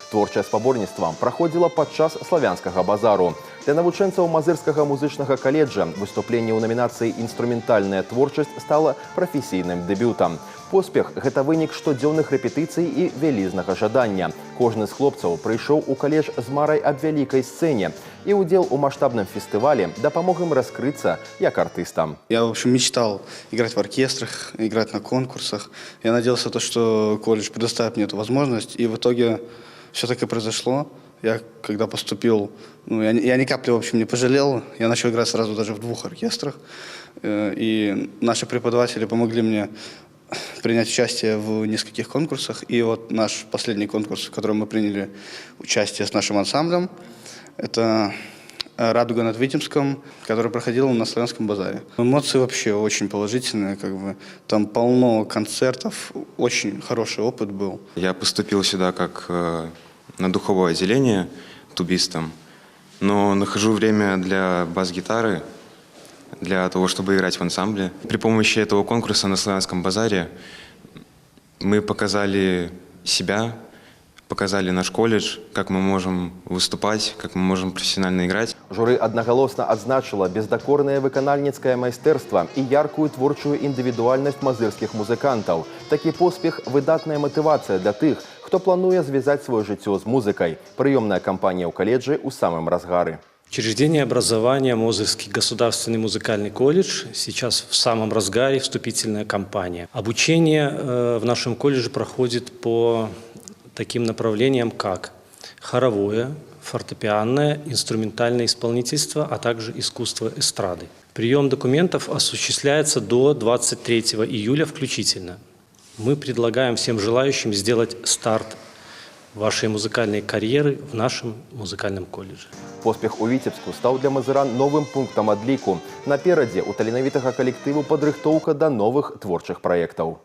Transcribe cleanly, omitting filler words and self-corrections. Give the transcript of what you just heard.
Творчае спаборніцтва праходзіла падчас славянскага базару. Для навучэнцаў Мазырскага музычнага каледжа выступленне ў намінацыі «Інструментальная творчасць» стала прафесійным дэбютам. Поспех – гэта вынік штодзённых рэпетыцый і вялізнага жадання. Кожны з хлопцаў прыйшоў у каледж з марай аб вялікай сцэне, і ўдзел у маштабным фестывале дапамог ім раскрыцца як артыстам. Я, в общем, мечтал играть в оркестрах, играть на конкурсах. Я надеялся, что колледж предоставит мне эту возможность, и в итоге все так и произошло. Я, когда поступил, я ни капли, в общем, не пожалел. Я начал играть сразу даже в 2 оркестрах. И наши преподаватели помогли мне принять участие в нескольких конкурсах. И вот наш последний конкурс, в котором мы приняли участие с нашим ансамблем, это «Радуга над Витебском», который проходил на Славянском базаре. Эмоции вообще очень положительные, там полно концертов, очень хороший опыт был. Я поступил сюда как на духовое отделение тубистом, но нахожу время для бас-гитары, для того, чтобы играть в ансамбле. При помощи этого конкурса на Славянском базаре мы показали себя, показали наш колледж, как мы можем выступать, как мы можем профессионально играть. Журы аднагалосна адзначыла бездакорнае выканальніцкае майстэрства і яркую творчую індывідуальнасць мазырскіх музыкантаў. Такі поспех – выдатная матывацыя для тых, хто плануе звязаць сваё жыццё з музыкай. Прыёмная кампанія ў каледжы ў самым разгары. Учреждение образования Мозырский государственный музыкальный колледж. Сейчас в самом разгаре вступительная кампания. Обучение в нашем колледже проходит по таким направлениям, как хоровое, фортепианное, инструментальное исполнительство, а также искусство эстрады. Прием документов осуществляется до 23 июля включительно. Мы предлагаем всем желающим сделать старт вашей музыкальной карьеры в нашем музыкальном колледже. Поспех у Віцебску стаў для мазыран новым пунктам адліку. Наперадзе у таленавітага калектыву падрыхтоўка да новых творчых праектаў.